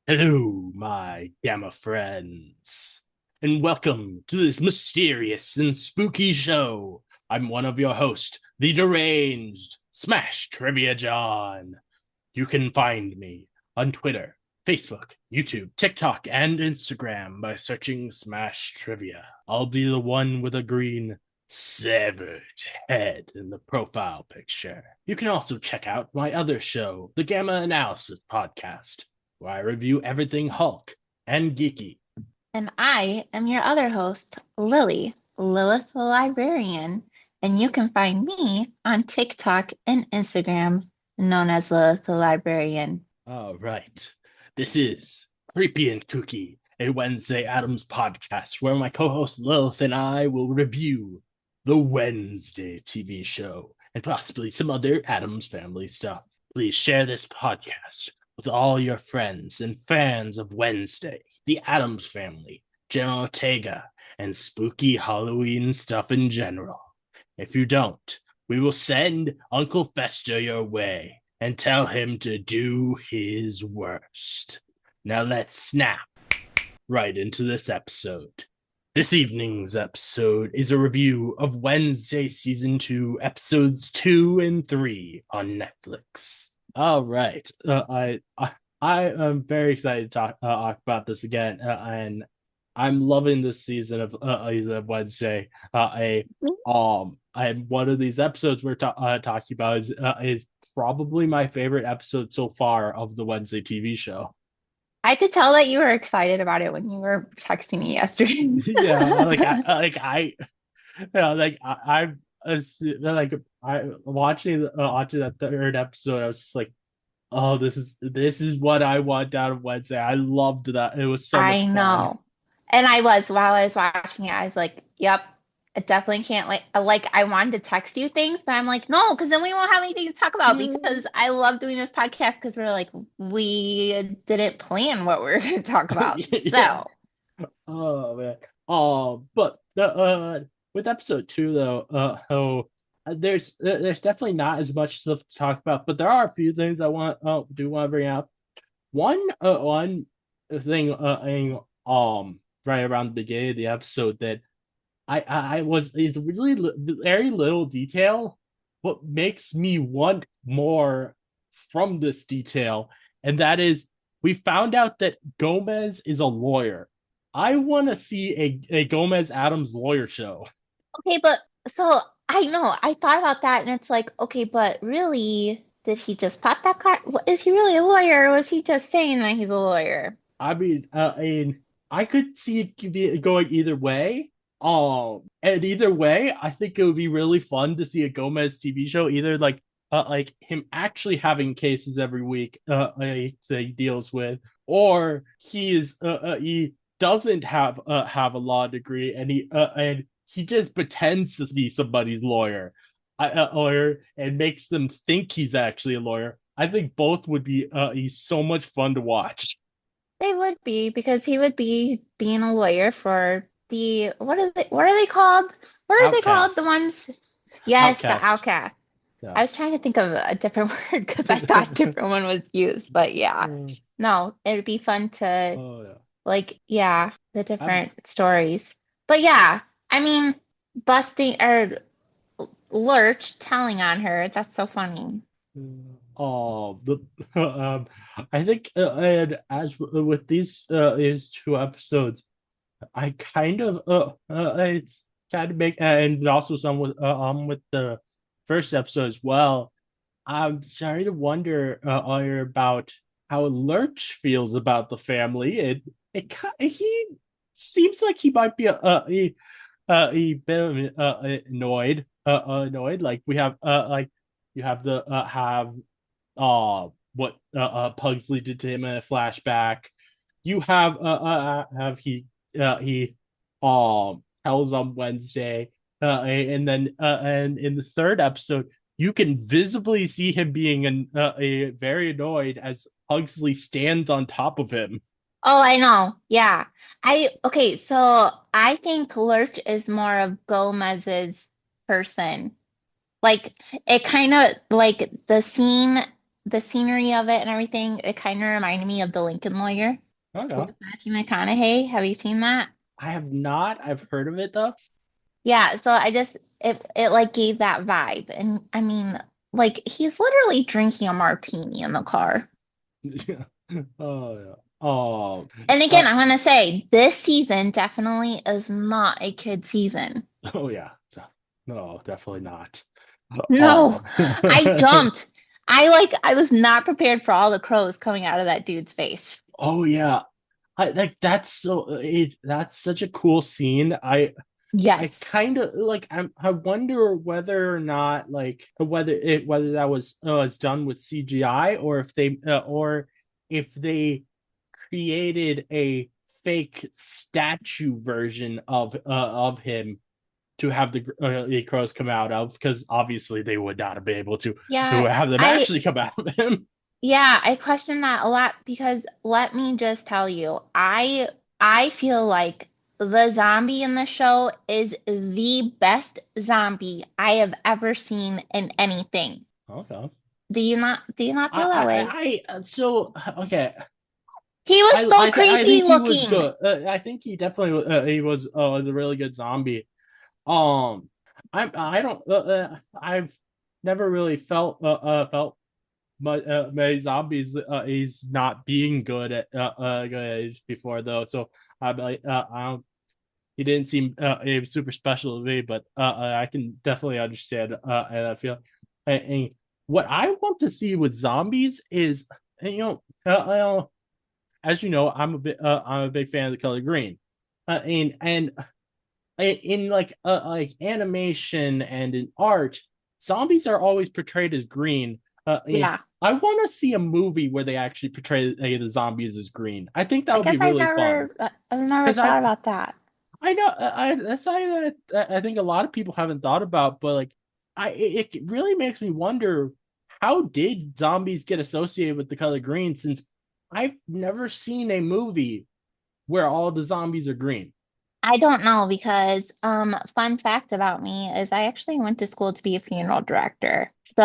Hello, my Gamma friends, and welcome to this mysterious and spooky show. I'm one of your hosts, the deranged Smash Trivia John. You can find me on Twitter, Facebook, YouTube, TikTok, and Instagram by searching Smash Trivia. I'll be the one with a green severed head in the profile picture. You can also check out my other show, the Gamma Analysis Podcast, where I review everything Hulk and geeky. And I am your other host, Lillith the Librarian. And you can find me on TikTok and Instagram, known as Lillith the Librarian. All right. This is Creepy and Kooky, a Wednesday Adams podcast where my co host Lilith and I will review the Wednesday TV show and possibly some other Adams family stuff. Please share this podcast with all your friends and fans of Wednesday, the Adams family, Jenna Ortega, and spooky Halloween stuff in general. If you don't, we will send Uncle Fester your way and tell him to do his worst. Now let's snap right into this episode. This evening's episode is a review of Wednesday season 2, episodes 2 and 3 on Netflix. All right, I am very excited to talk about this again, and I'm loving this season of Wednesday. And one of these episodes we're talking about is probably my favorite episode so far of the Wednesday TV show. I could tell that you were excited about it when you were texting me yesterday. Yeah, I watching that third episode. I was just like, oh, this is what I want out of Wednesday. I loved that. It was so I much fun. know. And while I was watching it, I was like, yep, I definitely can't I wanted to text you things, but I'm like, no, because then we won't have anything to talk about because I love doing this podcast because we didn't plan what we're going to talk about. Yeah. So Oh man. But with episode 2 though, there's definitely not as much stuff to talk about, but there are a few things I do want to bring up. One thing right around the beginning of the episode that I was is really very little detail. What makes me want more from this detail, and that is we found out that Gomez is a lawyer. I want to see a Gomez Adams lawyer show. okay, but so I know I thought about that, and it's like, okay, but really, did he just pop that card? Is he really a lawyer, or was he just saying that he's a lawyer? I could see it going either way. And either way, I think it would be really fun to see a Gomez TV show, either like him actually having cases every week that he deals with, or he doesn't have a law degree and he just pretends to be somebody's lawyer and makes them think he's actually a lawyer. I think both would be he's so much fun to watch. They would be because he would be being a lawyer for the what are they called? What are they called? The Outcast. ones Yes, the Outcast. outcast. Yeah. I was trying to think of a different word because I thought a different one was used, but yeah. Mm. No, it'd be fun to Oh yeah. yeah, the I'm different stories. But yeah, I mean, busting or Lurch telling on her, that's so funny. the I think and as with these two episodes, I kind of it's kind of make and also some with the first episode as well. I'm sorry to wonder about how Lurch feels about the family. He seems like he might be a bit annoyed. Like we have like you have the have what Pugsley did to him in a flashback. You have he tells on Wednesday, and then and in the third episode, you can visibly see him being a very annoyed as Pugsley stands on top of him. Oh, I know. Yeah. Okay, so I think Lurch is more of Gomez's person. Like it kind of like the scene the scenery of it and everything, it kind of reminded me of The Lincoln Lawyer Okay. with Matthew McConaughey. Have you seen that? I have not. I've heard of it though. Yeah, so I just it like gave that vibe. And I mean, like he's literally drinking a martini in the car. Yeah. Oh yeah. Oh. And again, Uh, I'm gonna say this season definitely is not a kid season. oh yeah. No, definitely not. No, Oh. I jumped. I was not prepared for all the crows coming out of that dude's face. Oh yeah. I like that's that's such a cool scene. I Yes. kind of like I wonder whether or not like whether that was it's done with CGI or if they created a fake statue version of him to have the crows come out of, because obviously they would not have been able to Yeah, have them I actually come out of him. yeah, I question that a lot because let me just tell you, I feel like the zombie in the show is the best zombie I have ever seen in anything. Okay. Do you not feel that way? So okay. He was so I creepy think he was looking. good. I think he definitely was a really good zombie. Um, I don't I've never really felt many zombies he's not being good at good before though. So I'm like I don't. He didn't seem super special to me, but I can definitely understand and I feel and what I want to see with zombies is as you know I'm a big fan of the color green, and in like animation and in art, zombies are always portrayed as green. And Yeah, I want to see a movie where they actually portray the zombies as green. I think that I would be guess I've really fun never I've never because thought about that. I know that's something that I think a lot of people haven't thought about, but like it really makes me wonder, how did zombies get associated with the color green, since I've never seen a movie where all the zombies are green. I don't know because fun fact about me is I actually went to school to be a funeral director. So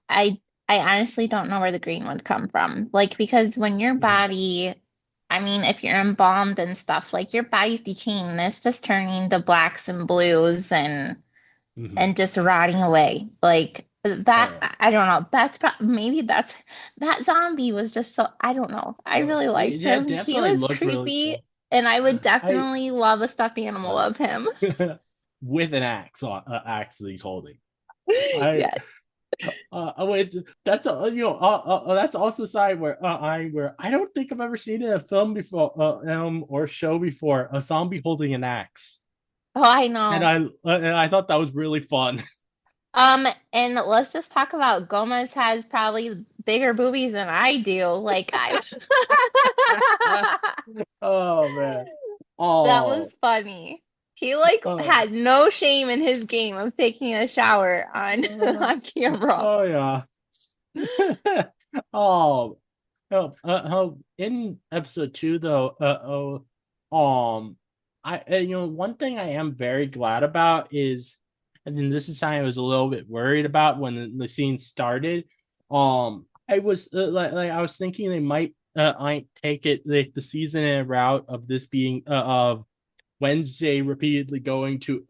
I honestly don't know where the green would come from. Like because when your Mhm. body, I mean, if you're embalmed and stuff, like your body's decaying, it's just turning to blacks and blues Mhm. and just rotting away. Like that, Oh I don't know. Maybe that zombie was just so, I don't know. I yeah. really liked It him. He definitely was looked really creepy, cool. and I would I definitely love a stuffed animal of him. with an axe that he's holding. I Yes. wait, that's that's also a side where I don't think I've ever seen in a film before, or show before, a zombie holding an axe, Oh, I know. and I thought that was really fun. And let's just talk about Gomez has probably bigger boobies than I do. Like I Oh man. That was Oh. funny. He like Oh. had no shame in his game of taking a shower on on camera. Oh yeah. Oh, in episode two though, one thing I am very glad about is, and then this is something I was a little bit worried about when the scene started. I was I was thinking they might take it like the season and route of this being of Wednesday repeatedly going to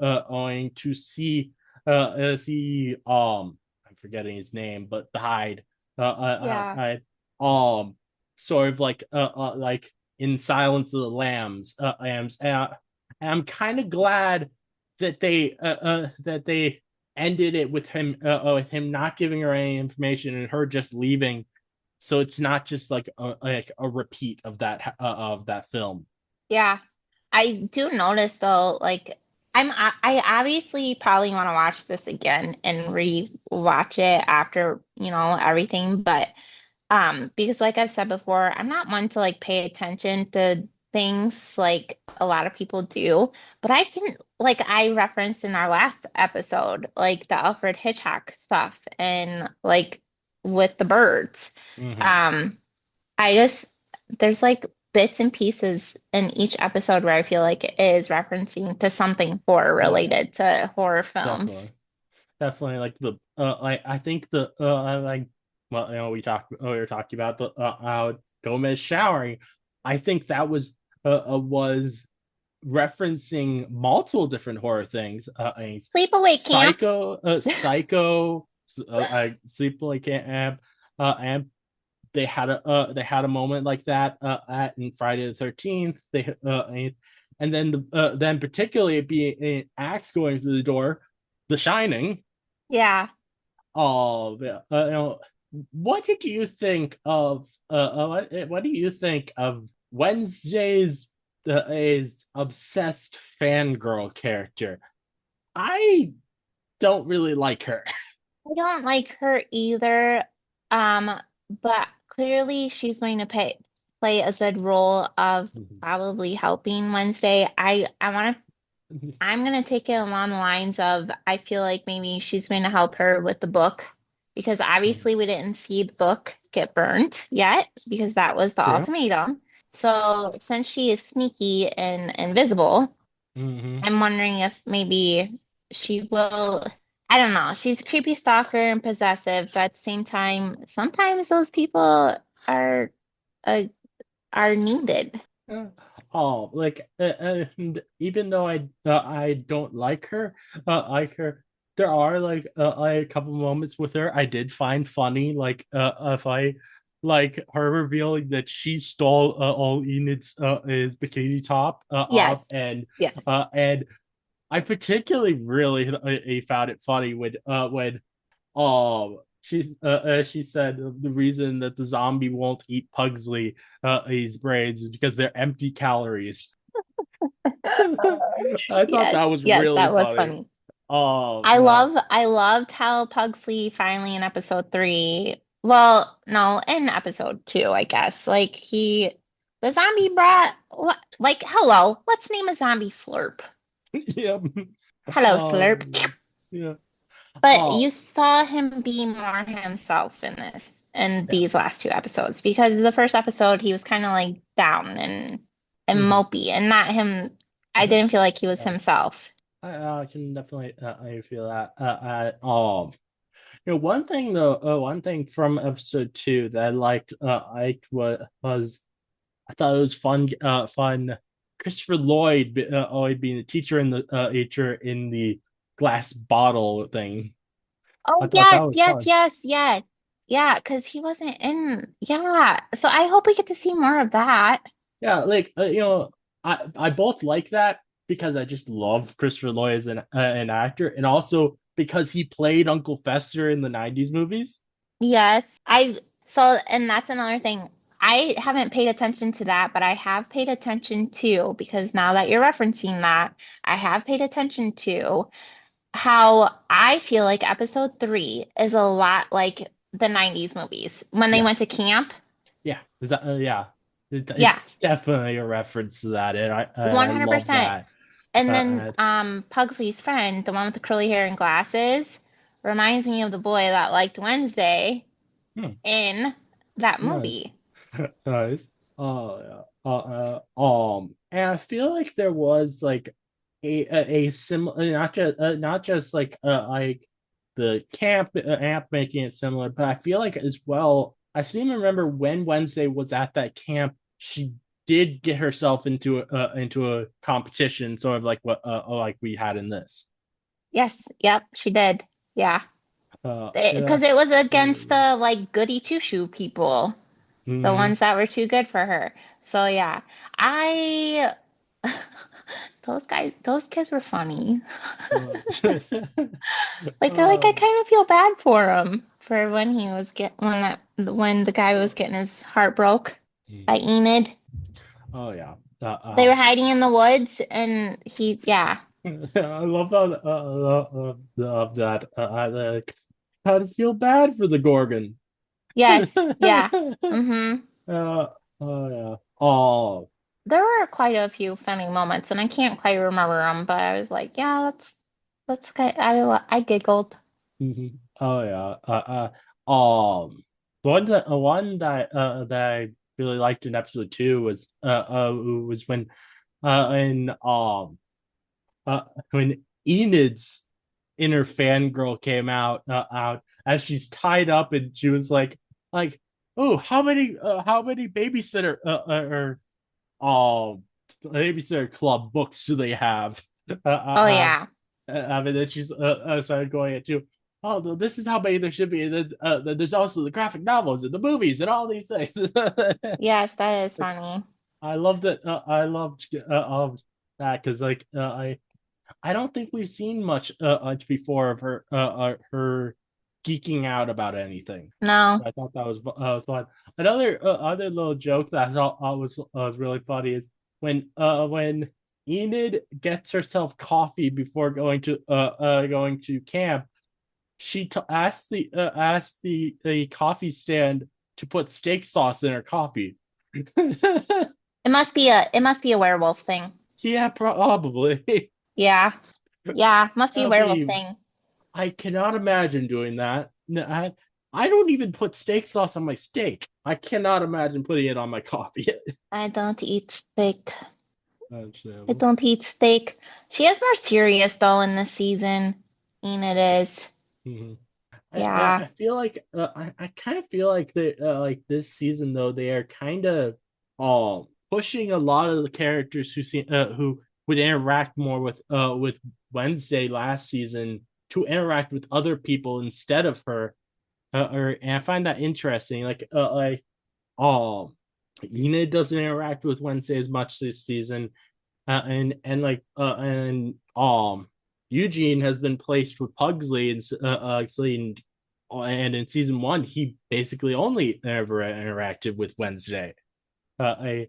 see I'm forgetting his name, but the Hyde Yeah. sort of like in Silence of the Lambs. And I'm kind of glad that they ended it with him not giving her any information and her just leaving, so it's not just like a repeat of that film. Yeah. I do notice though, like I obviously probably want to watch this again and re-watch it after, everything, but because like I've said before, I'm not one to like pay attention to things like a lot of people do, but I can like I referenced in our last episode, like the Alfred Hitchcock stuff and like with the birds. Hmm. Um I just there's like bits and pieces in each episode where I feel like it is referencing to something horror Oh yeah, related to horror films. definitely. Definitely like the I think the like well, we were talking about the Gomez showering. I think that was referencing multiple different horror things. Sleepaway Camp. Psycho, Sleepaway Camp, and they had a moment like that at in Friday the 13th. And then then particularly it being Axe going through the door, The Shining. Yeah. Oh, yeah. What did you think of what do you think of Wednesday's is obsessed fangirl character? I don't really like her. I don't like her either. Um, but clearly she's going to play a good role of probably helping Wednesday. I'm gonna take it along the lines of I feel like maybe she's going to help her with the book because obviously we didn't see the book get burnt yet because that was the True. ultimatum. So since she is sneaky and invisible, Hmm. I'm wondering if maybe she will. I don't know. She's a creepy stalker and possessive, but at the same time, sometimes those people are uh, are needed. Oh, like and even though I don't like her, there are like a couple moments with her I did find funny. Like if I like her revealing that she stole all Enid's his bikini top Yes, off, yes. and I particularly really found it funny when she said the reason that the zombie won't eat Pugsley his brains is because they're empty calories. I thought Yes, that was yes, really that was funny. funny. Oh yeah. I loved how Pugsley finally in episode three, well, no, in episode two, I guess. The zombie brat, what, like, hello, let's name a zombie Slurp. Yeah. Hello, Slurp. Yeah. But Oh you saw him be more himself in yeah. these last two episodes, because the first episode he was kind of like down and Mhm. mopey, and not him. I didn't feel like he was himself. I can definitely I feel that. One thing one thing from episode two that I liked was I thought it was fun. Christopher Lloyd being the teacher in the glass bottle thing. I Oh, thought that yes, was yes, fun. yes, yes. Yeah, because he wasn't in. Yeah. So I hope we get to see more of that. Yeah, like I both like that because I just love Christopher Lloyd as an actor, and also because he played Uncle Fester in the '90s movies. Yes. And that's another thing. I haven't paid attention to that, but I have paid attention to, because now that you're referencing that, I have paid attention to how I feel like episode three is a lot like the 90s movies when they Yeah, went to camp. yeah, yeah. Yeah, It's definitely a reference to that, and I love 100%. that. And then Uh, Pugsley's friend, the one with the curly hair and glasses, reminds me of the boy that liked Wednesday in that nice, movie. nice. Oh yeah. And I feel like there was like a similar, not just like the amp making it similar, but I feel like as well. I seem to remember when Wednesday was at that camp, she did get herself into a competition, sort of like what like we had in this. Yes, yep, she did. Yeah. Yeah. Because it was against the like goody two shoe people, the Mm-hmm. ones that were too good for her. So yeah, I those kids were funny. Like I Oh. kind of feel bad for him for when he was when the guy was getting his heart broke by Enid. Oh yeah. They were hiding in the woods, and yeah. I love how of that. I like how to feel bad for the Gorgon. Yes, yeah. Mm-hmm. Oh yeah. Oh. There were quite a few funny moments, and I can't quite remember them, but I was like, yeah, that's good. I giggled. Mhm. Oh yeah. One that I really liked in episode two was uh uh when Enid's inner fangirl came out as she's tied up and she was like like, oh, how many um babysitter club books do they have? Oh yeah. I mean, then she's started going into, oh, this is how many there should be. And then there's also the graphic novels and the movies and all these things. Yes, that is Like, funny. I loved it. I loved that because I don't think we've seen much before of her geeking out about anything. No. So I thought that was fun. Another other little joke that I thought was really funny is when Enid gets herself coffee before going to camp. She asked the coffee stand to put steak sauce in her coffee. It must be a werewolf thing. Yeah, probably. Yeah. Yeah, must be a That'll werewolf be thing. I cannot imagine doing that. No, I don't even put steak sauce on my steak. I cannot imagine putting it on my coffee. I don't eat steak. I Understandable. don't eat steak. She is more serious though in this season. Enid is. Mhm. I Yeah. feel like I kind of feel like like this season though they are kind of pushing a lot of the characters who would interact more with Wednesday last season to interact with other people instead of her. And I find that interesting. Um, Enid doesn't interact with Wednesday as much this season, and Eugene has been placed with Pugsley and in season one he basically only ever interacted with Wednesday. I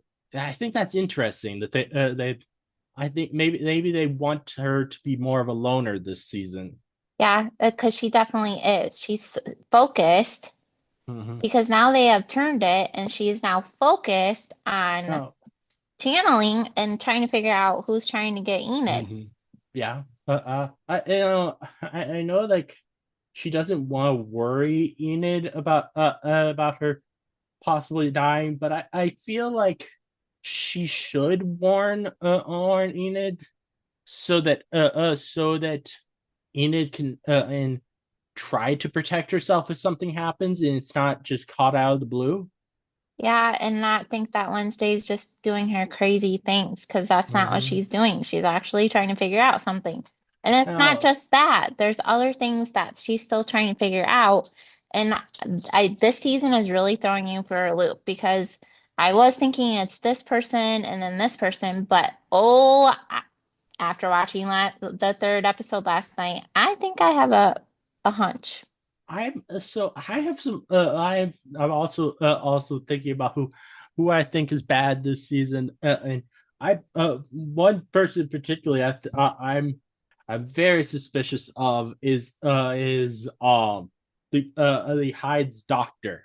think that's interesting that they I think maybe they want her to be more of a loner this season. Yeah, because she definitely is. She's focused Mm-hmm. because now they have turned it and she is now focused on Oh, channeling and trying to figure out who's trying to get Enid. mm-hmm. Yeah. I know like she doesn't want to worry Enid about her possibly dying, but I feel like she should warn Enid so that Enid can and try to protect herself if something happens and it's not just caught out of the blue. Yeah, and not think that Wednesday's just doing her crazy things because that's not what Mm-hmm. she's doing. She's actually trying to figure out something. And it's not Now, just that. There's other things that she's still trying to figure out. And I this season is really throwing you for a loop because I was thinking it's this person and then this person, but after watching the third episode last night, I think I have a hunch. I have some I'm also thinking about who I think is bad this season, and I one person particularly I'm very suspicious of is the Hyde's doctor,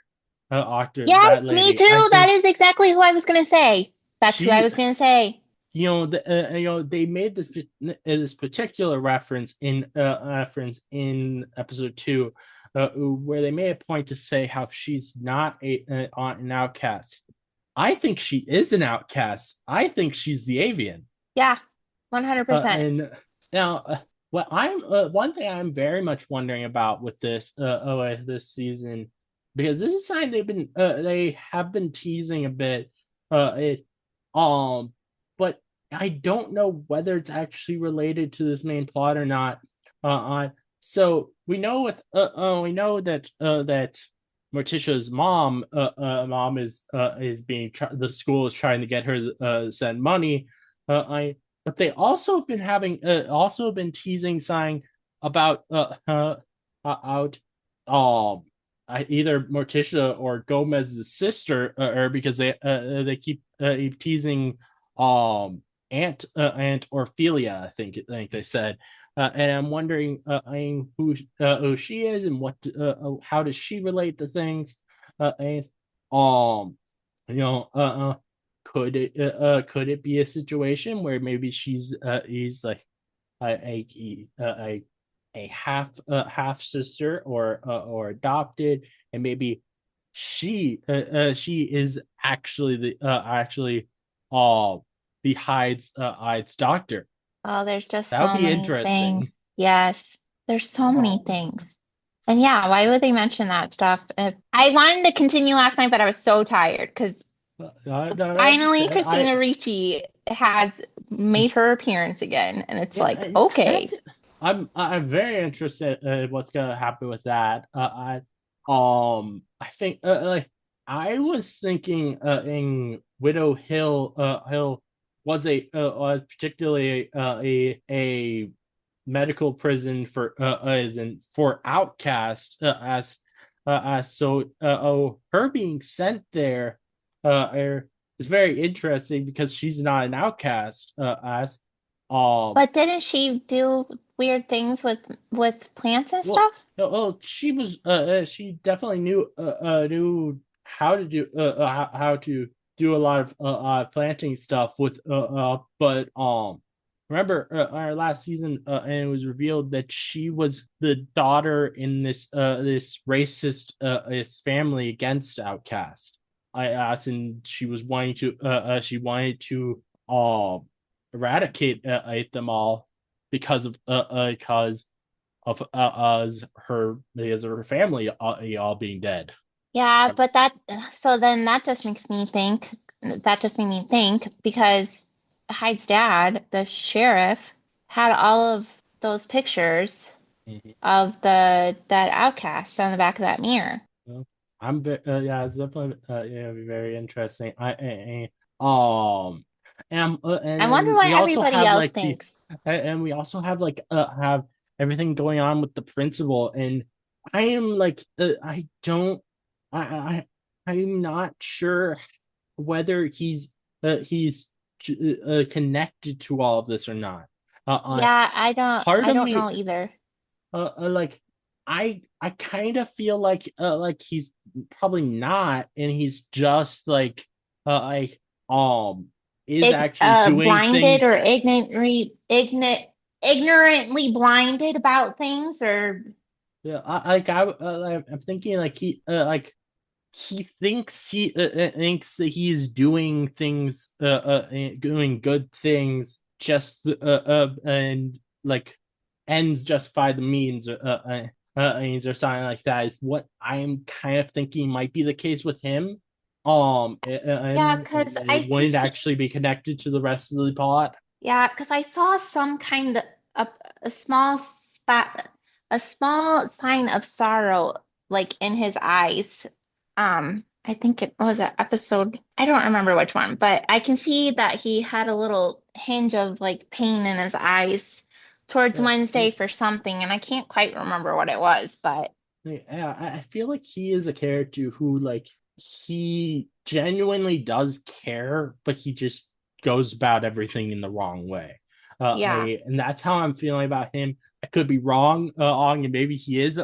Yes, that me lady. I too. That think is exactly who I was gonna say. That's who I she was gonna say. they made this particular reference in episode two, where they made a point to say how she's not an outcast. I think she is an outcast. I think she's the avian. Yeah, 100%. And now, what I'm one thing I'm very much wondering about with this season, because this is something they have been teasing a bit. It but I don't know whether it's actually related to this main plot or not. So we know that Morticia's mom is the school is trying to get her send money. I But they also have been teasing saying about out um either Morticia or Gomez's sister, or because they keep teasing Aunt Orphelia, I think they said, and I'm wondering who she is and how does she relate to things, and um you know could it be a situation where maybe he's like a half sister or adopted, and maybe she is actually uh the Hyde's doctor. Oh, there's just That would so be many things. interesting. Yes, there's so many Um, things. And yeah, why would they mention that stuff? I wanted to continue last night, but I was so tired because I finally understand. Christina Ricci has made her appearance again, and it's Yeah, like, and that's okay. it. I'm very interested in what's gonna happen with that. I think like I was thinking in Widow Hill Hill was particularly a medical prison for as in for outcast as so her being sent there is very interesting because she's not an outcast as um But didn't she do weird things with plants and well stuff? she was she definitely knew how to do how to do a lot of planting stuff with but remember our last season and it was revealed that she was the daughter in this racist this family against outcast I asked and she wanted to eradicate them all because of her family all being dead. Yeah, but that so then that just makes me think that just made me think because Hyde's dad, the sheriff, had all of those pictures Mhm. of the that outcast on the back of that mirror. Well, yeah, it's definitely yeah, it'd be very interesting. And I wonder then what we also everybody have else like the thinks. and we also have everything going on with the principal and I am like I don't I I'm not sure whether he's connected to all of this or not. Yeah, Part I of don't know me either. like I kind of feel like he's probably not, and he's just like is actually doing Blinded things. or ignorantly blinded about things or Yeah, I'm thinking like he thinks that he is doing things doing good things just and like ends justify the means or something like that is what I'm kind of thinking might be the case with him yeah, and it wouldn't actually be connected to the rest of the plot. because I saw some kind of a small spot, a small sign of sorrow, like in his eyes. I think it was an episode. I don't remember which one, but I can see that he had a little hinge of like pain in his eyes towards Yeah, Wednesday for something, and I can't quite remember what it was, but yeah, I feel like he is a character who like he genuinely does care, but he just goes about everything in the wrong way. yeah. And that's how I'm feeling about him. I could be wrong, and maybe he is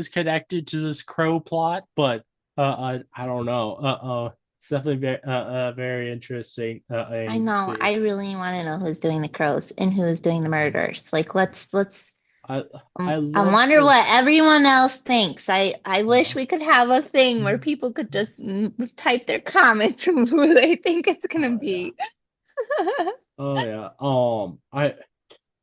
connected to this crow plot, but I don't know. It's definitely very interesting I and to know. see. I really want to know who's doing the crows and who's doing the murders. Like, let's. I I I love wonder the what everyone else thinks. I wish we could have a thing where people could just type their comments of who they think it's gonna oh yeah be. oh yeah I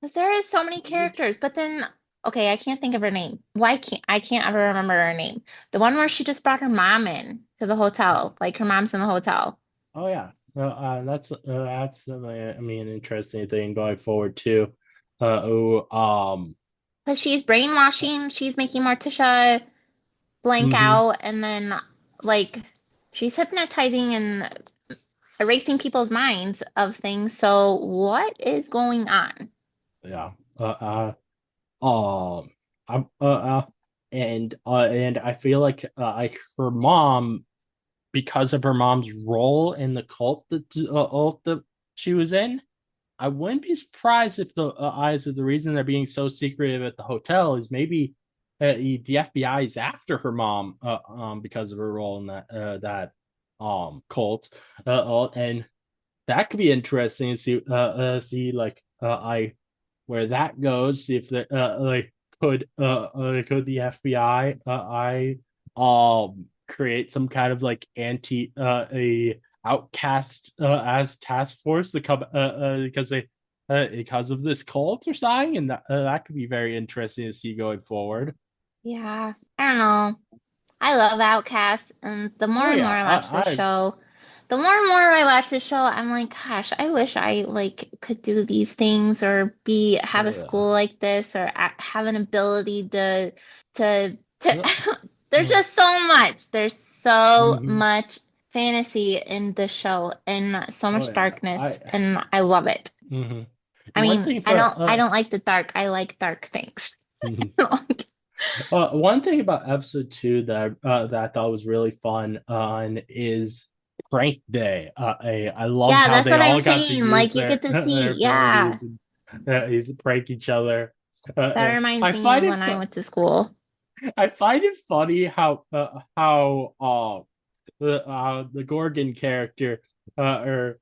'Cause there is so many like characters, but then okay, I can't think of her name. Why can't I can't ever remember her name? The one where she just brought her mom in to the hotel, like her mom's in the hotel. Oh yeah, that's I mean an interesting thing going forward too. Oh Because she's brainwashing, she's making Morticia blank hmm out, and then like she's hypnotizing and erasing people's minds of things. So what is going on? yeah um I'm and I feel like her mom because of her mom's role in the cult that she was in. I wouldn't be surprised if the eyes of the reason they're being so secretive at the hotel is maybe the FBI is after her mom because of her role in that cult and that could be interesting to see like I where that goes see if the like could the FBI I create some kind of like anti a outcast as task force to come because of this cult or something and that could be very interesting to see going forward. Yeah, I don't know. I love Outcast, and the more Oh and more yeah, I watch this show, the more and more I watch this show, I'm like, gosh, I wish I like could do these things or be have a oh yeah. school like this or have an ability to Uh, there's uh, just so much. There's so mhm. much fantasy in the show and so Oh much yeah, darkness, and I love it. mhm. I One mean, thing I for don't I don't like the dark. I like dark things. mhm. One thing about episode two that I thought was really fun is prank day. I loved Yeah, how that's they what I'm all got to saying. use Like you their get to their see, yeah. abilities and prank each other. That reminds I me of find it when I went to school. I find it funny how the Gorgon character or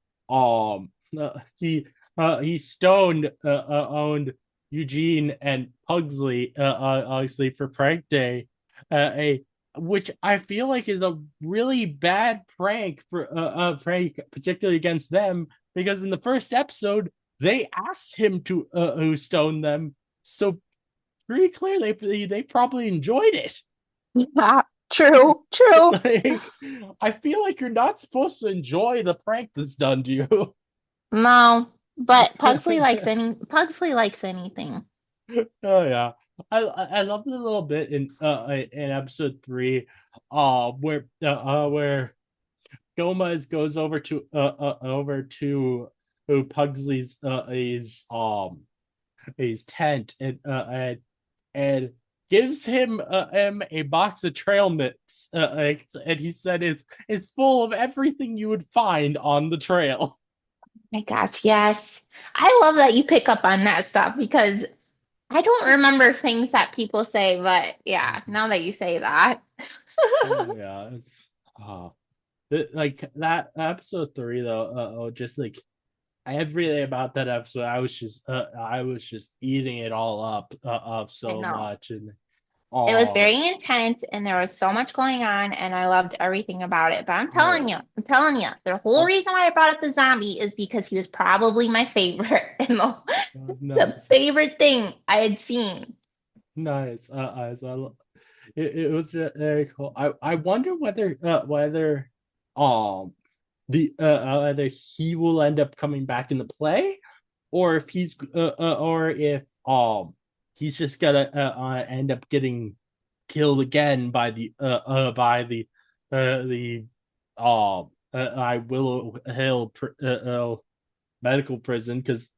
he stoned owned Eugene and Pugsley obviously for prank day a which I feel like is a really bad prank for prank particularly against them because in the first episode they asked him to who stoned them so pretty clear they probably enjoyed it. Yeah, true, true. Like, I feel like you're not supposed to enjoy the prank that's done to you. No, but Pugsley likes anything. Oh yeah, I loved it a little bit in episode three, where Gomez goes over to Pugsley's his tent and gives him a box of trail mix, and he said it's full of everything you would find on the trail. My gosh, yes. I love that you pick up on that stuff because I don't remember things that people say, but yeah, now that you say that. Oh yeah, it's like that episode three though. Just like everything about that episode, I was just eating it all up I so know. much, and It was oh very intense and there was so much going on and I loved everything about it. But yeah, I'm telling you, the whole oh, reason why I brought up the zombie is because he was probably my favorite and the nice, favorite thing I had seen. nice. It was very cool. I wonder whether um whether he will end up coming back in the play, or if he's just gonna end up getting killed again by the I Willow Hill medical prison because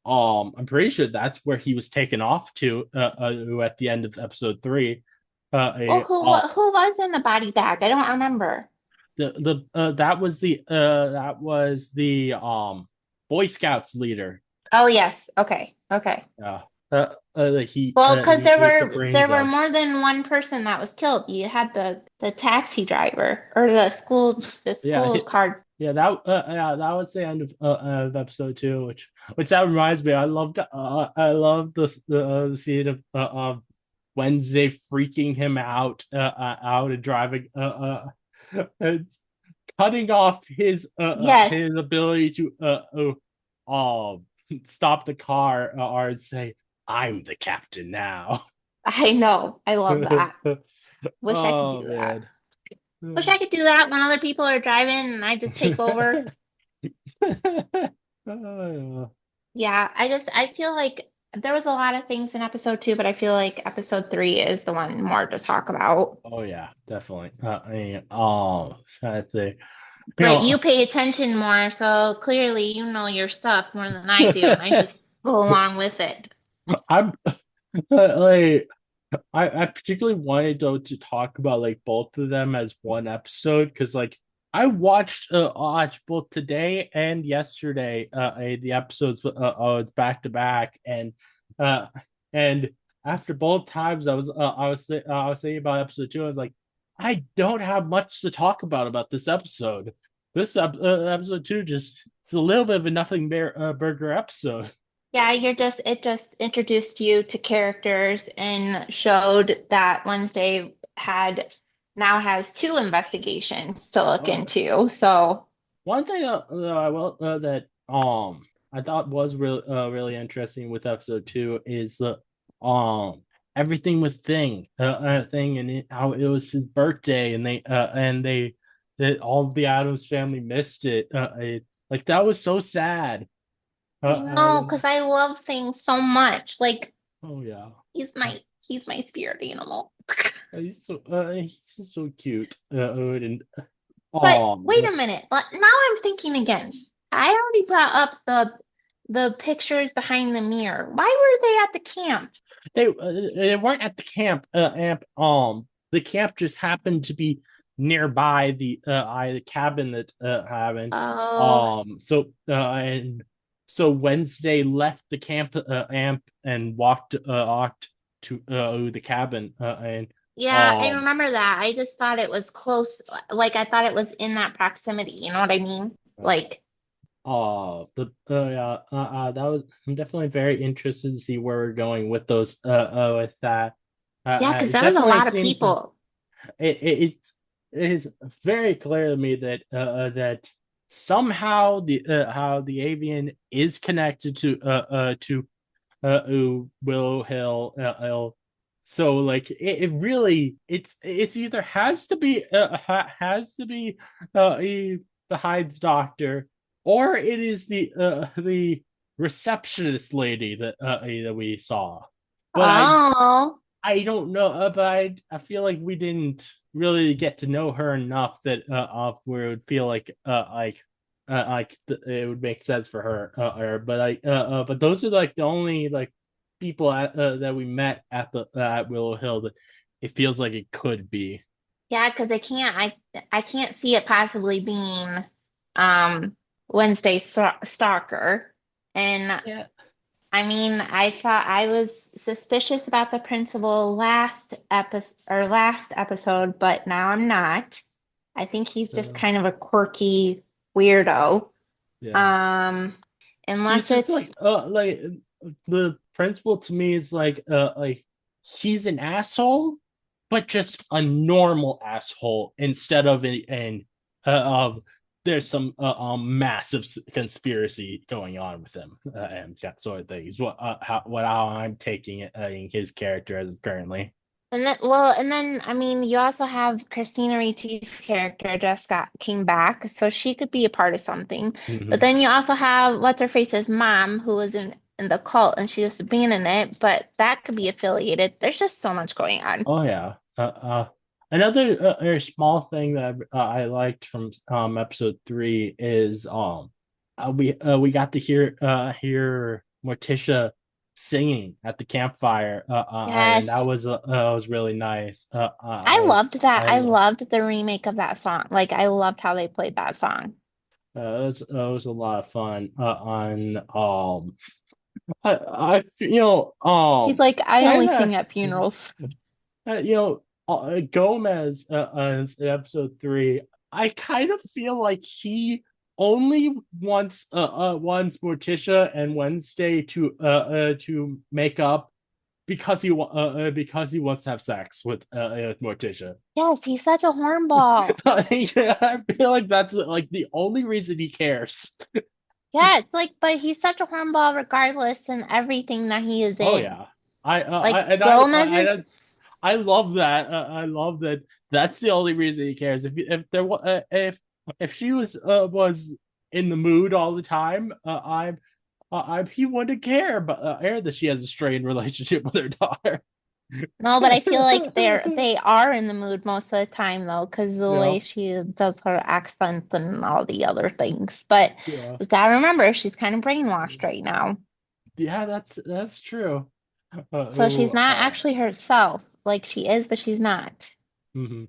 I'm pretty sure that's where he was taken off to at the end of episode three. Well, A who was in the body bag? I don't remember. the that was the Boy Scouts leader. Oh yes. Okay. Okay. Yeah, he Well, because he there ate the were brains there were of. more than one person that was killed. You had the taxi driver or the Yeah, school card. that was the end of episode two, which that reminds me. I loved the scene of Wednesday freaking him out and driving and cutting off Yes, his ability to stop the car or say I'm the captain now. I know. I love that. Wish I could Oh do that. man. Wish I could do that when other people are driving and I just take over. Oh, Yeah, I feel like there was a lot of things in episode two, but I feel like episode three is the one more to talk about. oh yeah, definitely. I mean, trying to think. You But know, you pay attention more, so clearly you know your stuff more than I do, and I just go along with it. I'm like I particularly wanted though to talk about like both of them as one episode because like I watched both today and yesterday the episodes it's back to back uh and after both times I was thinking about episode two. I was like I don't have much to talk about this episode. Episode two just it's a little bit of a nothing burger episode. Yeah, it just introduced you to characters and showed that Wednesday had now has two investigations to look Oh yeah. into. So, One thing I will that I thought was really interesting with episode two is the everything with Thing, and how it was his birthday, and they that all of the Adams family missed it. Like that was so sad. I know, because I love things so much. Like Oh yeah, he's my spirit animal. he's just so cute. And But wait but a minute. Now I'm thinking again. I already brought up the pictures behind the mirror. Why were they at the camp? they weren't at the camp. The camp just happened to be nearby the cabin that happened. Oh, And so Wednesday left the amp and walked to the cabin and yeah, I um remember that. I just thought it was close. Like I thought it was in that proximity. You know what I mean? Like, the yeah that was I'm definitely very interested to see where we're going with those with that. yeah, because It that was a definitely lot of seems people. it is very clear to me that that somehow the how the avian is connected to Willow Hill. So like it really it's either has to be the Hyde's doctor, or it is the receptionist lady that we saw. But Oh, I don't know, but I feel like we didn't really get to know her enough that where it would feel it would make sense for her. But those are like the only like people that we met at Willow Hill that it feels like it could be. yeah, because I can't see it possibly being um Wednesday Stalker. And Yeah. I mean, I thought I was suspicious about the principal last episode, but now I'm not. I think he's just Uh, kind of a quirky weirdo. yeah. Um, He's unless just it's like the principal to me is like he's an asshole, but just a normal asshole instead of an there's some massive conspiracy going on with him and that sort of thing is how I'm taking it in his character as currently. and then I mean, you also have Christina Ricci's character just came back, so she could be a part of something. But Mm-hmm. then you also have what's her face's mom, who was in the cult, and she just abandoned it. But that could be affiliated. There's just so much going on. Oh yeah. Another very small thing that I liked from episode 3 is we got to hear Morticia singing at the campfire and Yes, that was really nice. I loved that. I I loved the remake of that song. Like I loved how they played that song. it was a lot of fun on She's like, I only China. sing at funerals. Gomez as episode 3, I kind of feel like he only wants Morticia and Wednesday to make up because he wants to have sex with Morticia. Yes, he's such a hornball. I feel like that's like the only reason he cares. Yeah, it's like, but he's such a hornball regardless in everything that he is Oh in. yeah, I Like and Gomez is, I love that. I love that. That's the only reason he cares. If she was in the mood all the time, he wouldn't care. But care that she has a strained relationship with her daughter. no, but I feel like they are in the mood most of the time though, because the Yeah, way she does her accents and all the other things. But yeah, we gotta remember she's kind of brainwashed right now. yeah. That's true. So she's not actually herself. Like she is, but she's not. Mhm.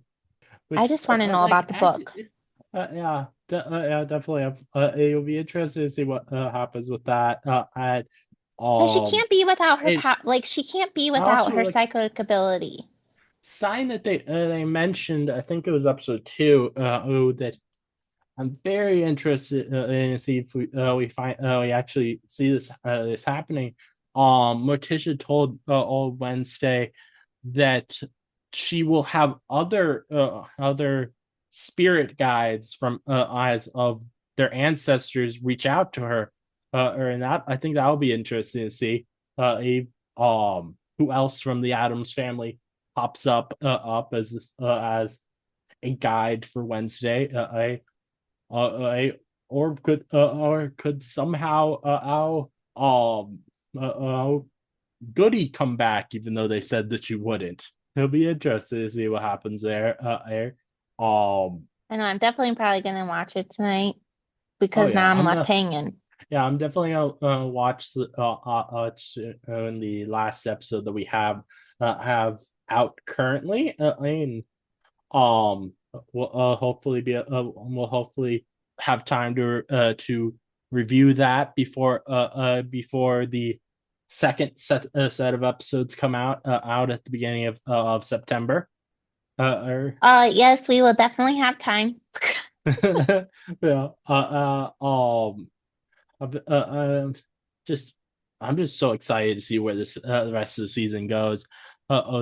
I Which just want to know like about the as book. yeah, definitely. It'll be interesting to see what happens with that. And Because she um, can't be without her and like she can't be I without also her like psychic ability. sign that they mentioned. I think it was episode 2. That I'm very interested in see if we find we actually see this happening. Morticia told old Wednesday that she will have other spirit guides from eyes of their ancestors reach out to her, or and that I think that'll be interesting to see. He, who else from the Adams family pops up as a guide for Wednesday. Or could somehow Goody come back, even though they said that she wouldn't. It'll be interesting to see what happens there. I know I'm definitely probably gonna watch it tonight Oh because yeah, now I'm left hanging. I'm definitely gonna watch in the last episode that we have out currently. Um, we'll hopefully have time to review that before the second set of episodes come out at the beginning of September. Yes, we will definitely have time. Yeah. Just I'm just so excited to see where this the rest of the season goes. I'm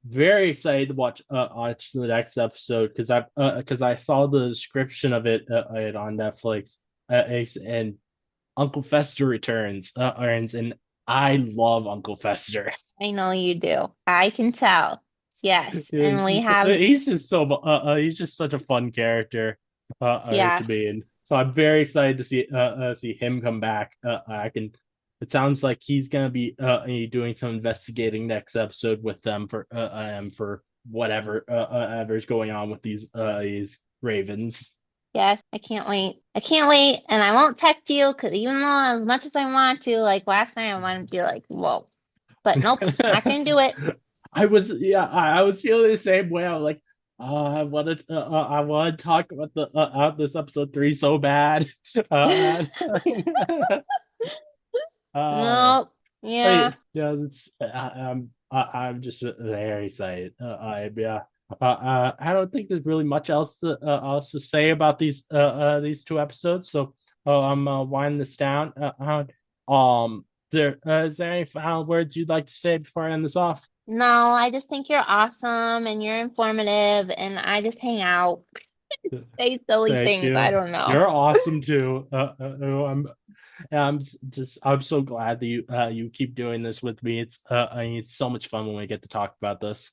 very excited to watch the next episode because I saw the description of it on Netflix, and Uncle Fester returns, and I love Uncle Fester. I know you do. I can tell. Yes, and we have He's just such a fun character to yes, be in. So I'm very excited to see him come back. I can. It sounds like he's gonna be doing some investigating next episode with them for whatever ever's going on with these ravens. yes. I can't wait. I can't wait, and I won't text you because even though as much as I want to, like last night, I wanted to be like, whoa, but nope, not gonna do it. I was feeling the same way. I was like, I want to talk about the this episode 3 so bad. Uh, uh, Nope. Yeah. yeah, I'm just very excited. I don't think there's really much else to say about these 2 episodes. So, I'm winding this down. Is there any final words you'd like to say before I end this off? No, I just think you're awesome and you're informative, and I just hang out, say silly Thank things. I you. don't know. You're awesome too. I'm so glad that you keep doing this with me. It's so much fun when we get to talk about this.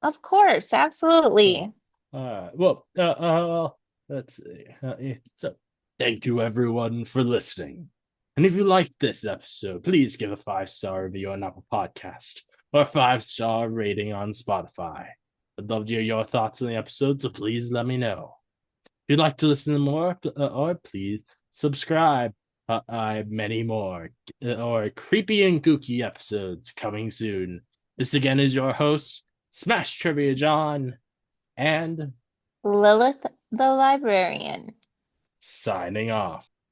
Of course, Yeah. absolutely. Well, let's see. So, thank you everyone for listening. And if you liked this episode, please give a 5-star review on Apple Podcast or a 5-star rating on Spotify. I'd love to hear your thoughts on the episode, so please let me know. If you'd like to listen to more, or please subscribe. I have many more or creepy and kooky episodes coming soon. This again is your host, Smash Trivia John, and Lilith the librarian. signing off.